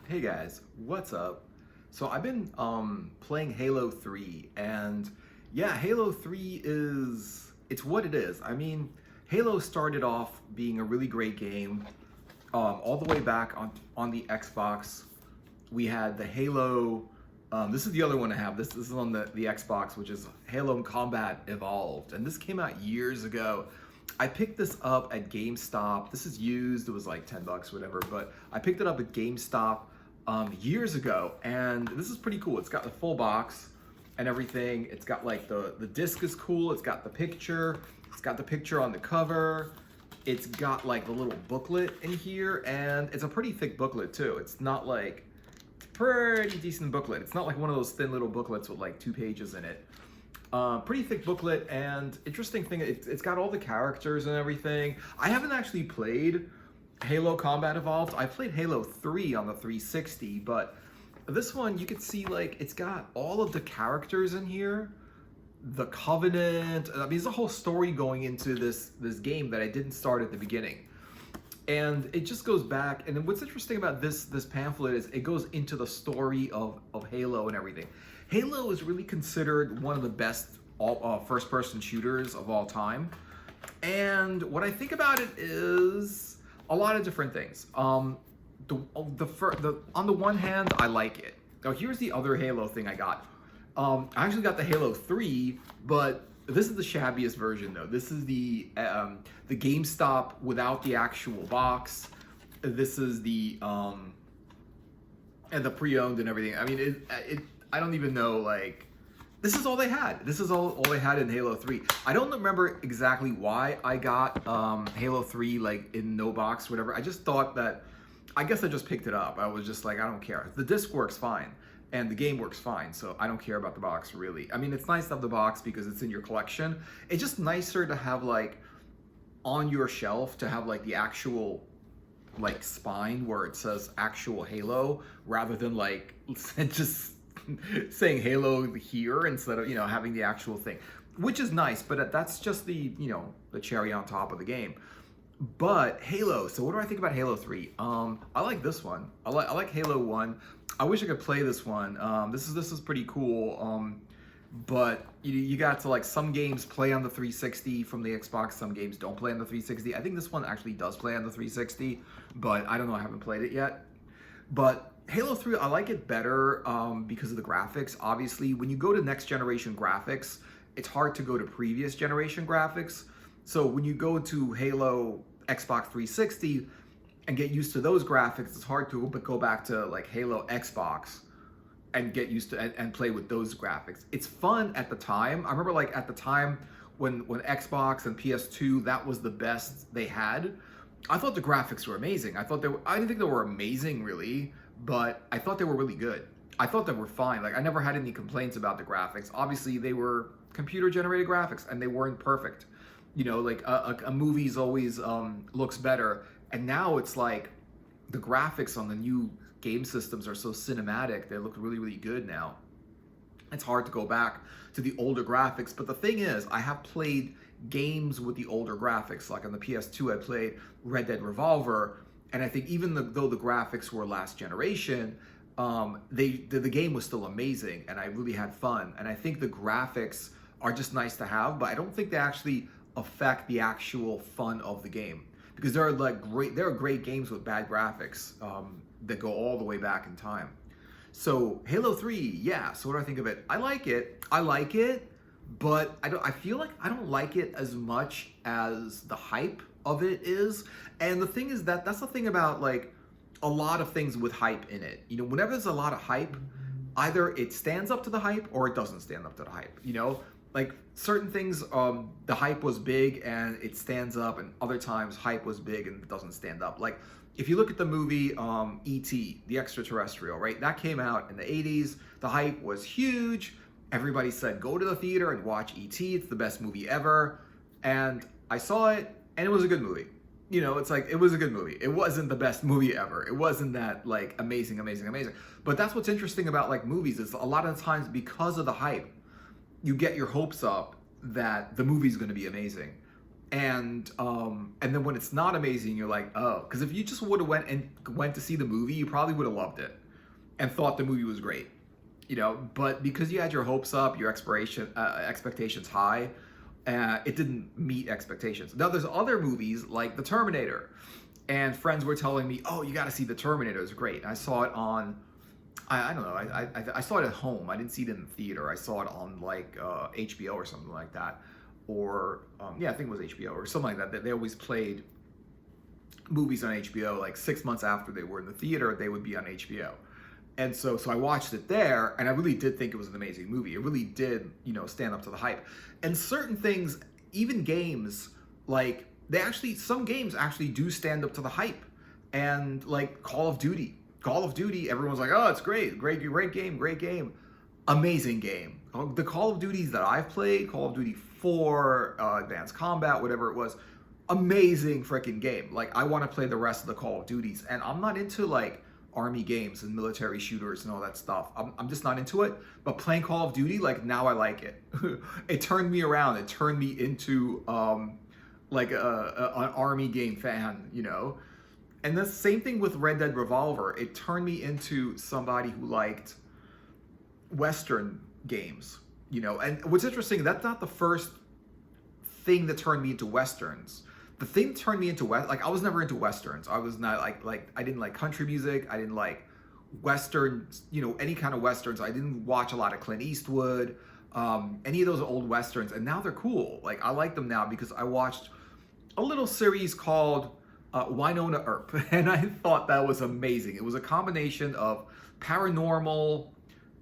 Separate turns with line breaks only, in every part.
Hey guys, what's up? So I've been playing Halo 3 and yeah, Halo 3 is it's what it is. I mean, Halo started off being a really great game. All the way back on the Xbox. We had the Halo this is the other one I have. This is on the Xbox, which is Halo Combat Evolved. And this came out years ago. I picked this up at GameStop. This is used. It was like 10 bucks, whatever. But I picked it up at GameStop years ago, and this is pretty cool. It's got the full box and everything. It's got like the disc is cool. It's got the picture. It's got the picture on the cover. It's got like the little booklet in here, and it's a pretty thick booklet too. It's not like it's a pretty decent booklet. It's not like one of those thin little booklets with like 2 pages in it. Pretty thick booklet, and interesting thing, it's got all the characters and everything. I haven't actually played Halo Combat Evolved. I played Halo 3 on the 360, but this one you can see like it's got all of the characters in here. The Covenant. I mean, there's a whole story going into this game that I didn't start at the beginning. And it just goes back, and what's interesting about this pamphlet is it goes into the story of Halo and everything. Halo is really considered one of the best first-person shooters of all time. And what I think about it is a lot of different things. On the one hand, I like it. Now here's the other Halo thing I got. I actually got the Halo 3, but this is the shabbiest version though. This is the GameStop without the actual box. This is the and the pre-owned and everything. I mean, I don't even know, like, this is all they had. This is all they had in Halo 3. I don't remember exactly why I got Halo 3 like in no box, whatever. I just thought that, I guess I just picked it up. I was just like, I don't care. The disc works fine and the game works fine, so I don't care about the box really. I mean, it's nice to have the box because it's in your collection. It's just nicer to have like on your shelf to have like the actual like spine where it says actual Halo rather than like just saying Halo here instead of, having the actual thing, which is nice, but that's just the, the cherry on top of the game. But Halo, so what do I think about Halo 3? I like this one. I like Halo 1. I wish I could play this one. This is pretty cool. But you got to, like, some games play on the 360 from the Xbox, some games don't play on the 360. I think this one actually does play on the 360, but I don't know, I haven't played it yet. But Halo 3, I like it better because of the graphics. Obviously, when you go to next generation graphics, it's hard to go to previous generation graphics. So when you go to Halo Xbox 360 and get used to those graphics, it's hard to go back to like Halo Xbox and get used to and play with those graphics. It's fun at the time. I remember like at the time when Xbox and PS2, that was the best they had. I thought the graphics were amazing. I didn't think they were amazing really, but I thought they were really good. I thought they were fine. Like, I never had any complaints about the graphics. Obviously, they were computer generated graphics and they weren't perfect. Like a movie's always looks better. And now it's like the graphics on the new game systems are so cinematic. They look really, really good now. It's hard to go back to the older graphics. But the thing is, I have played games with the older graphics. Like on the PS2, I played Red Dead Revolver. And I think even though the graphics were last generation, the game was still amazing. And I really had fun. And I think the graphics are just nice to have. But I don't think they actually affect the actual fun of the game. Because there are great games with bad graphics that go all the way back in time. So Halo 3, yeah. So what do I think of it? I like it, but I feel like I don't like it as much as the hype of it is. And the thing is that's the thing about like a lot of things with hype in it. Whenever there's a lot of hype, either it stands up to the hype or it doesn't stand up to the hype. Like certain things, the hype was big and it stands up, and other times hype was big and it doesn't stand up. Like if you look at the movie E.T., the Extraterrestrial, right? That came out in the 80s. The hype was huge. Everybody said, go to the theater and watch E.T. It's the best movie ever. And I saw it and it was a good movie. It's like, it was a good movie. It wasn't the best movie ever. It wasn't that like amazing. But that's what's interesting about like movies is a lot of times because of the hype, you get your hopes up that the movie's going to be amazing. And then when it's not amazing, you're like, oh, because if you just would have went to see the movie, you probably would have loved it and thought the movie was great, you know. But because you had your hopes up, your expectations high, it didn't meet expectations. Now there's other movies like The Terminator, and friends were telling me, oh, you got to see The Terminator, it's great. And I saw it on, I don't know, I saw it at home. I didn't see it in the theater. I saw it on like HBO or something like that. Or yeah, I think it was HBO or something like that. They always played movies on HBO like 6 months after they were in the theater. They would be on HBO, and so I watched it there, and I really did think it was an amazing movie. It really did, you know, stand up to the hype. And certain things, even games, like some games actually do stand up to the hype. And like Call of Duty, everyone's like, oh, it's great game, amazing game. The Call of Duties that I've played, Call of Duty 4, Advanced Combat, whatever it was, amazing freaking game. Like, I want to play the rest of the Call of Duties, and I'm not into like army games and military shooters and all that stuff. I'm just not into it. But playing Call of Duty, like, now I like it. It turned me around. It turned me into like an army game fan, you know. And the same thing with Red Dead Revolver. It turned me into somebody who liked Western games, you know. And what's interesting, that's not the first thing that turned me into Westerns. The thing that turned me into like, I was never into Westerns. I was not like I didn't like country music. I didn't like Westerns, you know, any kind of Westerns. I didn't watch a lot of Clint Eastwood, any of those old Westerns. And now they're cool. Like, I like them now because I watched a little series called Wynonna Earp, and I thought that was amazing. It was a combination of paranormal,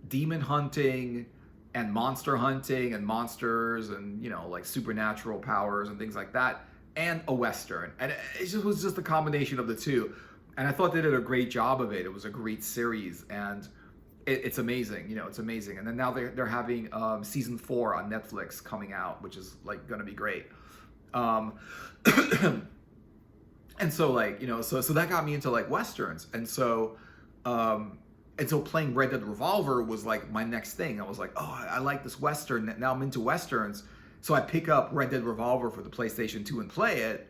demon hunting, and monster hunting, and monsters, and, you know, like supernatural powers and things like that, and a Western. And it was just a combination of the two. And I thought they did a great job of it. It was a great series, and it's amazing. You know, it's amazing. And then now they're having season 4 on Netflix coming out, which is like going to be great. And so, like, you know, so that got me into like Westerns. And so playing Red Dead Revolver was like my next thing. I was like, oh, I like this Western. Now I'm into Westerns. So I pick up Red Dead Revolver for the PlayStation 2 and play it.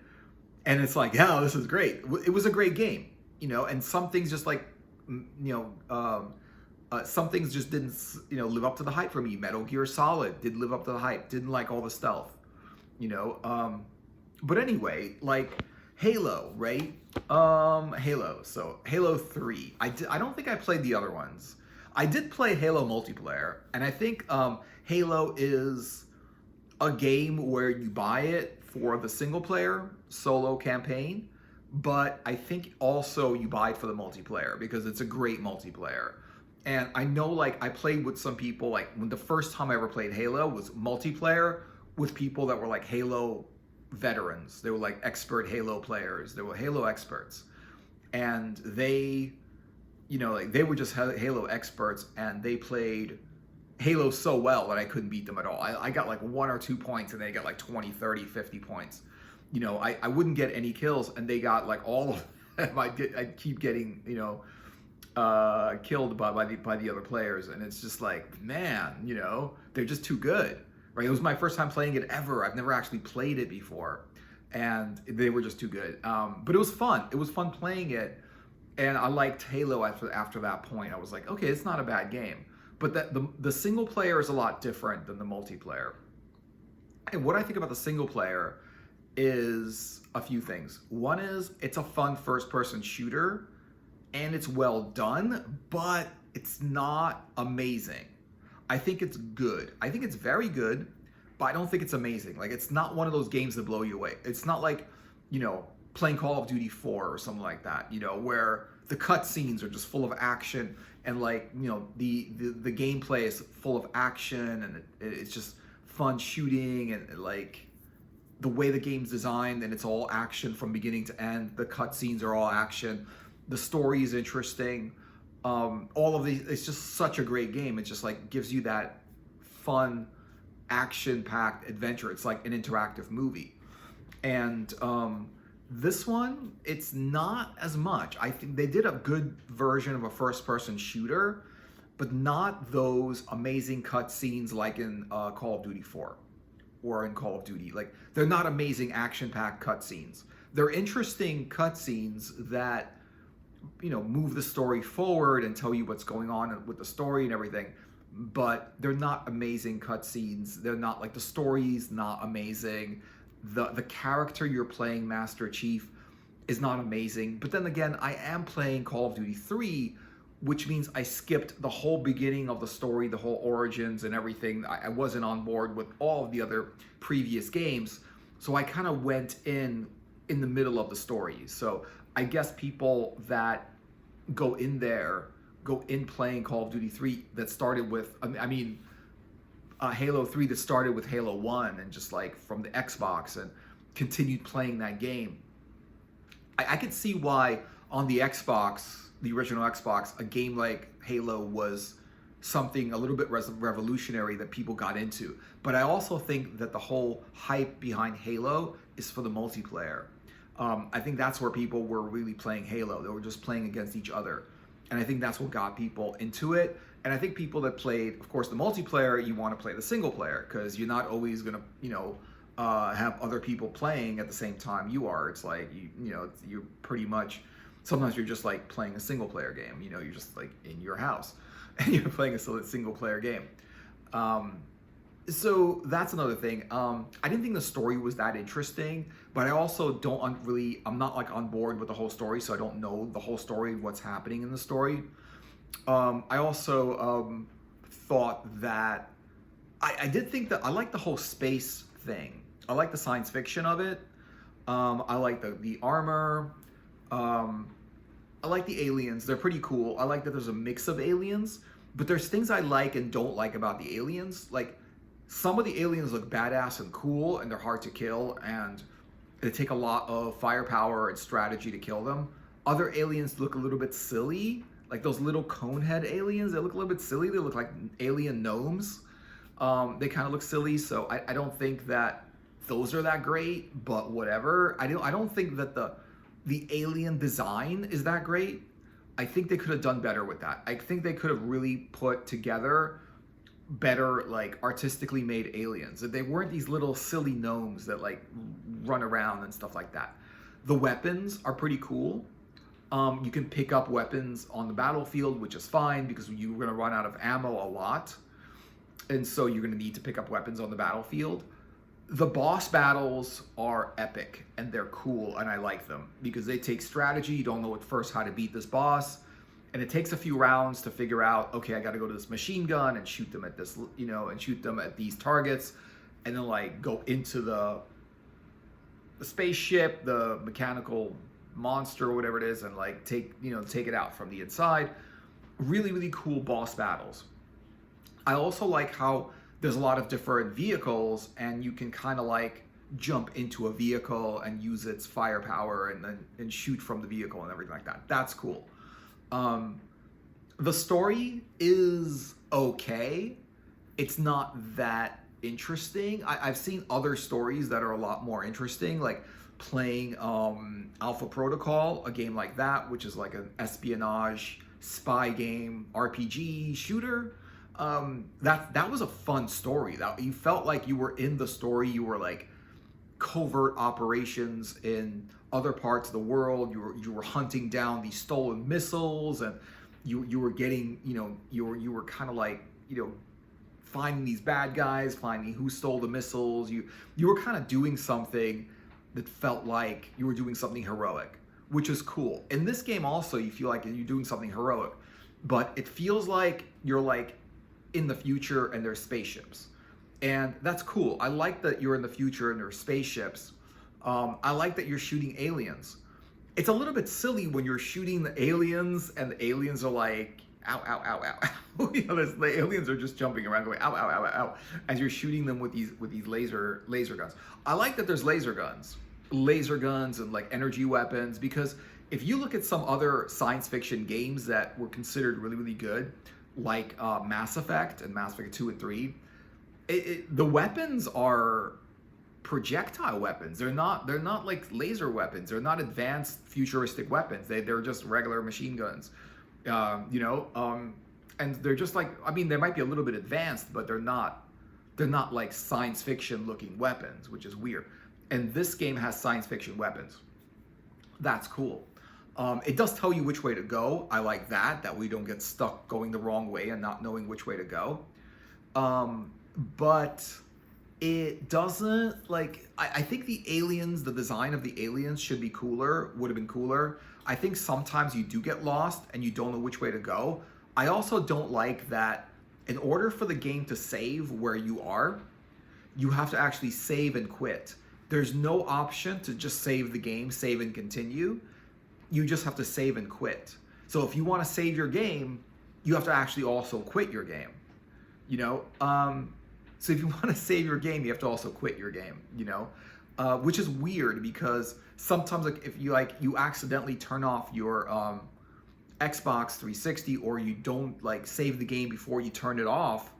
And it's like, yeah, this is great. It was a great game, you know, and some things just like, you know, some things just didn't, you know, live up to the hype for me. Metal Gear Solid didn't live up to the hype. Didn't like all the stealth, you know. But anyway, like Halo, right? Halo. So Halo 3. I don't think I played the other ones. I did play Halo multiplayer, and I think Halo is a game where you buy it for the single player solo campaign, but I think also you buy it for the multiplayer because it's a great multiplayer. And I know, like, I played with some people, like, when the first time I ever played Halo was multiplayer with people that were like Halo veterans. They were like expert Halo players. They were Halo experts. And they, you know, like, they were just Halo experts, and they played Halo so well that I couldn't beat them at all. I got like 1 or 2 points, and they got like 20, 30, 50 points. You know, I wouldn't get any kills, and they got like all of them. I'd keep getting, you know, killed by the other players. And it's just like, man, you know, they're just too good, right? It was my first time playing it ever. I've never actually played it before, and they were just too good. But it was fun. It was fun playing it, and I liked Halo after that point. I was like, okay, it's not a bad game. But the single player is a lot different than the multiplayer. And what I think about the single player is a few things. One is it's a fun first-person shooter, and it's well done, but it's not amazing. I think it's good. I think it's very good, but I don't think it's amazing. Like, it's not one of those games that blow you away. It's not like, you know, playing Call of Duty 4 or something like that, you know, where the cutscenes are just full of action, and, like, you know, the gameplay is full of action, and it's just fun shooting, and like the way the game's designed, and it's all action from beginning to end. The cutscenes are all action. The story is interesting. All of these, it's just such a great game. It just like gives you that fun, action-packed adventure. It's like an interactive movie. And this one, it's not as much. I think they did a good version of a first-person shooter, but not those amazing cutscenes like in Call of Duty 4. or in Call of Duty. Like, they're not amazing action-packed cutscenes. They're interesting cutscenes that, you know, move the story forward and tell you what's going on with the story and everything. But they're not amazing cutscenes. They're not like, the story's not amazing. The character you're playing, Master Chief, is not amazing. But then again, I am playing Call of Duty 3, which means I skipped the whole beginning of the story, the whole origins and everything. I wasn't on board with all of the other previous games. So I kind of went in the middle of the story. So I guess people that go in playing Call of Duty 3 that started with, Halo 3 that started with Halo 1 and just like from the Xbox and continued playing that game. I could see why on the Xbox, the original Xbox, a game like Halo was something a little bit revolutionary that people got into. But I also think that the whole hype behind Halo is for the multiplayer. I think that's where people were really playing Halo. They were just playing against each other. And I think that's what got people into it. And I think people that played, of course, the multiplayer, you want to play the single player because you're not always going to, have other people playing at the same time you are. It's like, you're pretty much, sometimes you're just like playing a single player game. You're just like in your house and you're playing a single player game. So that's another thing. I didn't think the story was that interesting, but I also I'm not like on board with the whole story, so I don't know the whole story, what's happening in the story. I also thought that, I did think that I like the whole space thing. I like the science fiction of it. I like the armor. I like the aliens. They're pretty cool. I like that there's a mix of aliens, but there's things I like and don't like about the aliens. Like, some of the aliens look badass and cool, and they're hard to kill, and they take a lot of firepower and strategy to kill them. Other aliens look a little bit silly, like those little cone head aliens. They look a little bit silly. They look like alien gnomes. They kind of look silly, so I don't think that those are that great, but whatever. I don't think that the alien design is that great. I think they could have done better with that. I think they could have really put together better, like, artistically made aliens. That they weren't these little silly gnomes that like run around and stuff like that. The weapons are pretty cool. You can pick up weapons on the battlefield, which is fine because you're going to run out of ammo a lot. And so you're going to need to pick up weapons on the battlefield. The boss battles are epic and they're cool, and I like them because they take strategy. You don't know at first how to beat this boss, and it takes a few rounds to figure out, okay, I got to go to this machine gun and shoot them at this, and shoot them at these targets, and then like go into the spaceship, the mechanical monster or whatever it is, and like take it out from the inside. Really, really cool boss battles. I also like how there's a lot of different vehicles, and you can kind of like jump into a vehicle and use its firepower and shoot from the vehicle and everything like that. That's cool. The story is okay. It's not that interesting. I've seen other stories that are a lot more interesting, like playing Alpha Protocol, a game like that, which is like an espionage spy game, RPG shooter. That was a fun story. That you felt like you were in the story. You were like covert operations in other parts of the world. You were hunting down these stolen missiles, and you were getting you were kind of like finding these bad guys, finding who stole the missiles. You were kind of doing something that felt like you were doing something heroic, which is cool. In this game also, you feel like you're doing something heroic, but it feels like you're like in the future and there's spaceships, and that's cool. I like that you're in the future and there's spaceships. I like that you're shooting aliens. It's a little bit silly when you're shooting the aliens and the aliens are like ow ow ow ow. The aliens are just jumping around going ow ow ow ow as you're shooting them with these laser guns. I like that there's laser guns and like energy weapons, because if you look at some other science fiction games that were considered really, really good, like Mass Effect and Mass Effect 2 and 3, the weapons are projectile weapons. They're not like laser weapons. They're not advanced futuristic weapons. They're just regular machine guns, and they're just like, I mean, they might be a little bit advanced, but they're not They're not like science fiction looking weapons, which is weird. And this game has science fiction weapons. That's cool. It does tell you which way to go. I like that we don't get stuck going the wrong way and not knowing which way to go. But it doesn't, like, I think the aliens, the design of the aliens should be cooler, would have been cooler. I think sometimes you do get lost and you don't know which way to go. I also don't like that in order for the game to save where you are, you have to actually save and quit. There's no option to just save the game, save and continue. You just have to save and quit. So if you want to save your game, you have to actually also quit your game, you know? So if you want to save your game, you have to also quit your game, you know? Which is weird because sometimes like if you accidentally turn off your Xbox 360 or you don't like save the game before you turn it off,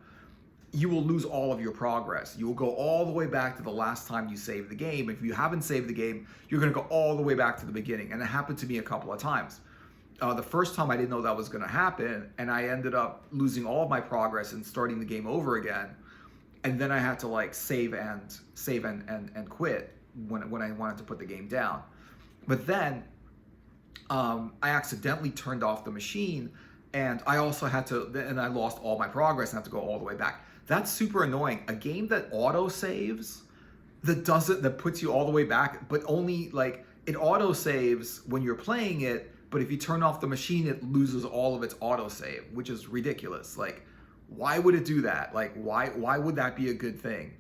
you will lose all of your progress. You will go all the way back to the last time you saved the game. If you haven't saved the game, you're gonna go all the way back to the beginning. And it happened to me a couple of times. The first time I didn't know that was gonna happen, and I ended up losing all of my progress and starting the game over again. And then I had to like save and quit when I wanted to put the game down. But then I accidentally turned off the machine, and I also had to, and I lost all my progress and had to go all the way back. That's super annoying. A game that auto saves, that puts you all the way back, but only like it auto saves when you're playing it, but if you turn off the machine, it loses all of its auto save, which is ridiculous. Like, why would it do that? Like, why would that be a good thing?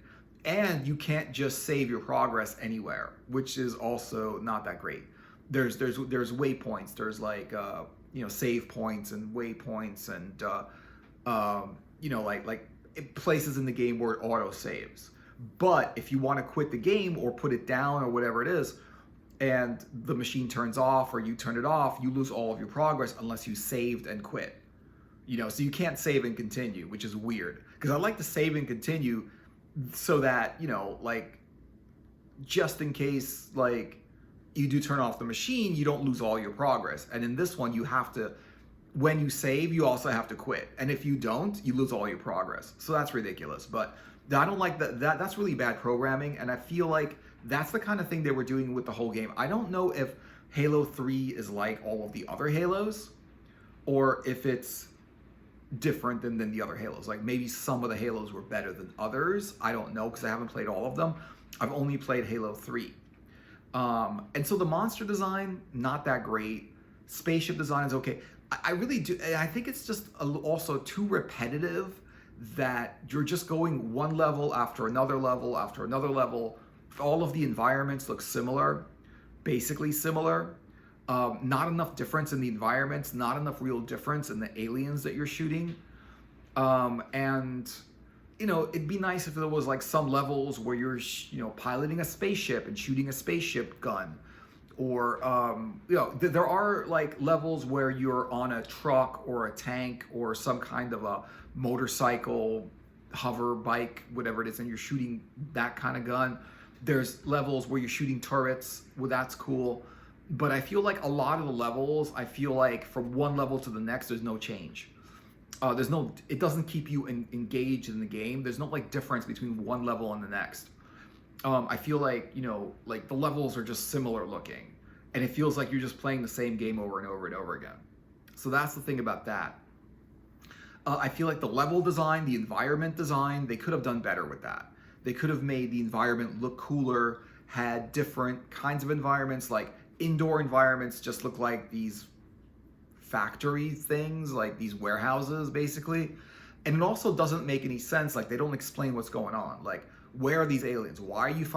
And you can't just save your progress anywhere, which is also not that great. There's waypoints. There's like save points and waypoints and like places in the game where it auto saves. But if you want to quit the game or put it down or whatever it is, and the machine turns off or you turn it off, you lose all of your progress unless you saved and quit. You know, so you can't save and continue, which is weird. Because I like to save and continue so that, you know, like, just in case, like, you do turn off the machine, you don't lose all your progress. And in this one, you have to, when you save, you also have to quit. And if you don't, you lose all your progress. So that's ridiculous. But I don't like that. That's really bad programming. And I feel like that's the kind of thing they were doing with the whole game. I don't know if Halo 3 is like all of the other Halos, or if it's different than the other Halos. Like maybe some of the Halos were better than others. I don't know because I haven't played all of them. I've only played Halo 3. And so the monster design, not that great. Spaceship design is okay. I really do. I think it's just also too repetitive that you're just going one level after another level after another level. All of the environments look similar, basically similar. Not enough difference in the environments, not enough real difference in the aliens that you're shooting. And, you know, it'd be nice if there was like some levels where you're, piloting a spaceship and shooting a spaceship gun. Or, there are like levels where you're on a truck or a tank or some kind of a motorcycle, hover bike, whatever it is, and you're shooting that kind of gun. There's levels where you're shooting turrets. Well, that's cool. But I feel like a lot of the levels, I feel like from one level to the next, there's no change. It doesn't keep you engaged in the game. There's no like difference between one level and the next. I feel like, like the levels are just similar looking, and it feels like you're just playing the same game over and over and over again. So that's the thing about that. I feel like the level design, the environment design, they could have done better with that. They could have made the environment look cooler, had different kinds of environments, like indoor environments just look like these factory things, like these warehouses, basically. And it also doesn't make any sense. Like, they don't explain what's going on. Like, where are these aliens? Why are you fighting